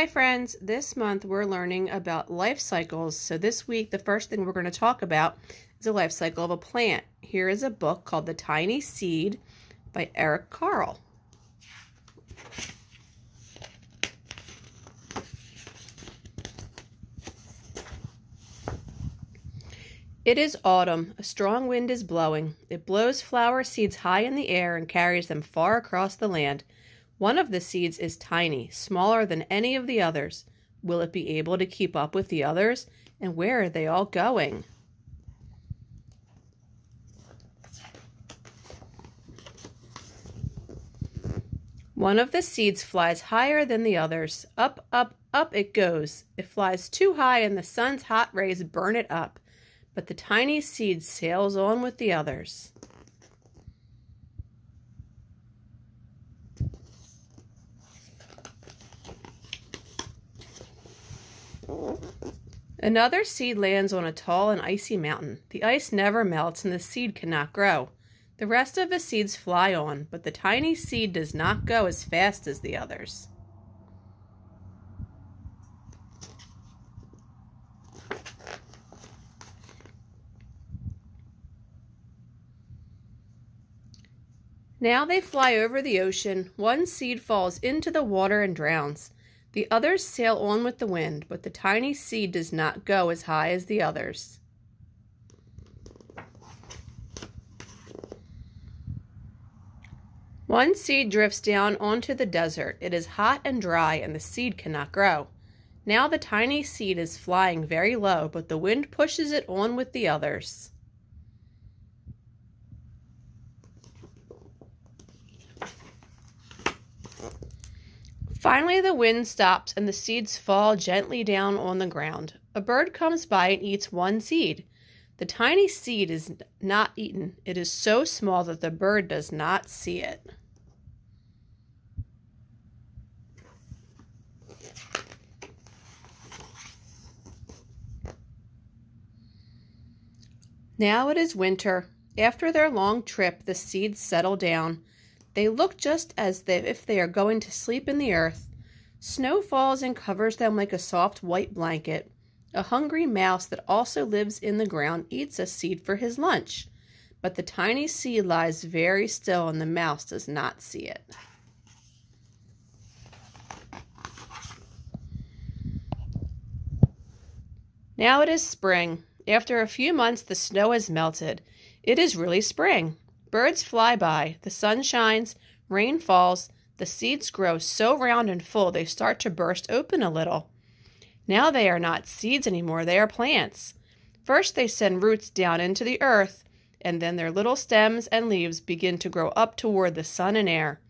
Hi friends, this month we're learning about life cycles. So this week the first thing we're going to talk about is the life cycle of a plant. Here is a book called The Tiny Seed by Eric Carle. It is autumn. A strong wind is blowing. It blows flower seeds high in the air and carries them far across the land. One of the seeds is tiny, smaller than any of the others. Will it be able to keep up with the others? And where are they all going? One of the seeds flies higher than the others. Up, up, up it goes. It flies too high and the sun's hot rays burn it up. But the tiny seed sails on with the others. Another seed lands on a tall and icy mountain. The ice never melts and the seed cannot grow. The rest of the seeds fly on, but the tiny seed does not go as fast as the others. Now they fly over the ocean. One seed falls into the water and drowns. The others sail on with the wind, but the tiny seed does not go as high as the others. One seed drifts down onto the desert. It is hot and dry, and the seed cannot grow. Now the tiny seed is flying very low, but the wind pushes it on with the others. Finally, the wind stops and the seeds fall gently down on the ground. A bird comes by and eats one seed. The tiny seed is not eaten. It is so small that the bird does not see it. Now it is winter. After their long trip, the seeds settle down. They look just as if they are going to sleep in the earth. Snow falls and covers them like a soft white blanket. A hungry mouse that also lives in the ground eats a seed for his lunch. But the tiny seed lies very still and the mouse does not see it. Now it is spring. After a few months, the snow has melted. It is really spring. Birds fly by, the sun shines, rain falls, the seeds grow so round and full they start to burst open a little. Now they are not seeds anymore, they are plants. First they send roots down into the earth, and then their little stems and leaves begin to grow up toward the sun and air.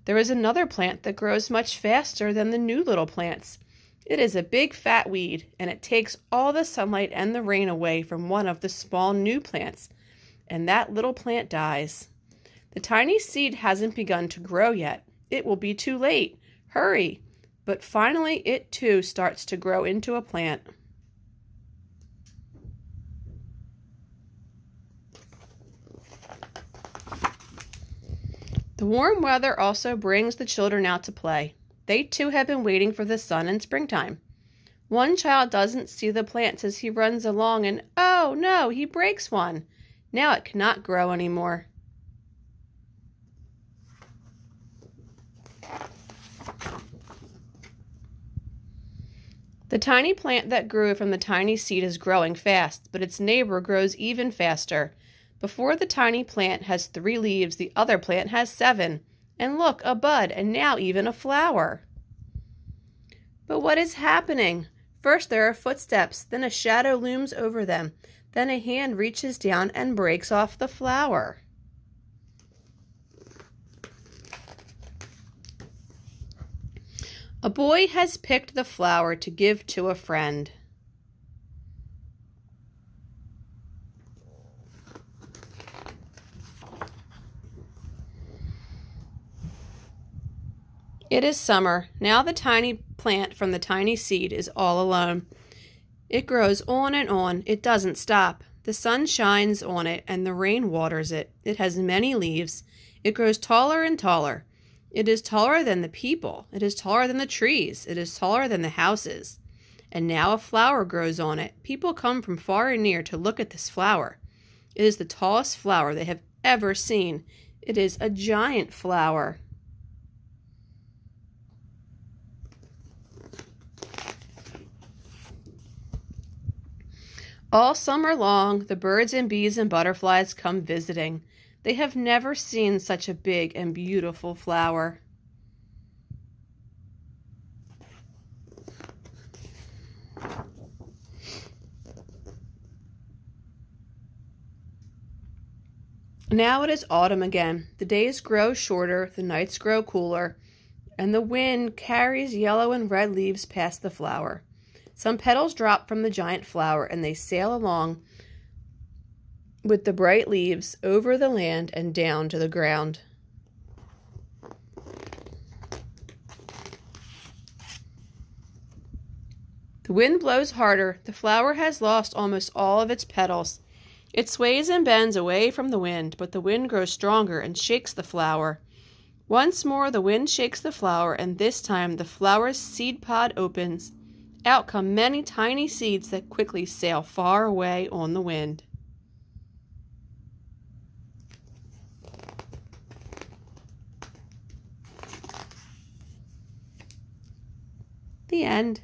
There is another plant that grows much faster than the new little plants. It is a big fat weed, and it takes all the sunlight and the rain away from one of the small new plants. And that little plant dies. The tiny seed hasn't begun to grow yet. It will be too late. Hurry! But finally it too starts to grow into a plant. The warm weather also brings the children out to play. They too have been waiting for the sun in springtime. One child doesn't see the plants as he runs along and, oh no, he breaks one. Now it cannot grow anymore. The tiny plant that grew from the tiny seed is growing fast, but its neighbor grows even faster. Before the tiny plant has 3 leaves, the other plant has 7. And look, a bud, and now even a flower. But what is happening? First there are footsteps, then a shadow looms over them. Then a hand reaches down and breaks off the flower. A boy has picked the flower to give to a friend. It is summer. Now the tiny plant from the tiny seed is all alone. It grows on and on. It doesn't stop. The sun shines on it and the rain waters it. It has many leaves. It grows taller and taller. It is taller than the people. It is taller than the trees. It is taller than the houses. And now a flower grows on it. People come from far and near to look at this flower. It is the tallest flower they have ever seen. It is a giant flower. All summer long, the birds and bees and butterflies come visiting. They have never seen such a big and beautiful flower. Now it is autumn again. The days grow shorter, the nights grow cooler, and the wind carries yellow and red leaves past the flower. Some petals drop from the giant flower, and they sail along with the bright leaves over the land and down to the ground. The wind blows harder. The flower has lost almost all of its petals. It sways and bends away from the wind, but the wind grows stronger and shakes the flower. Once more the wind shakes the flower, and this time the flower's seed pod opens. Out come many tiny seeds that quickly sail far away on the wind. The end.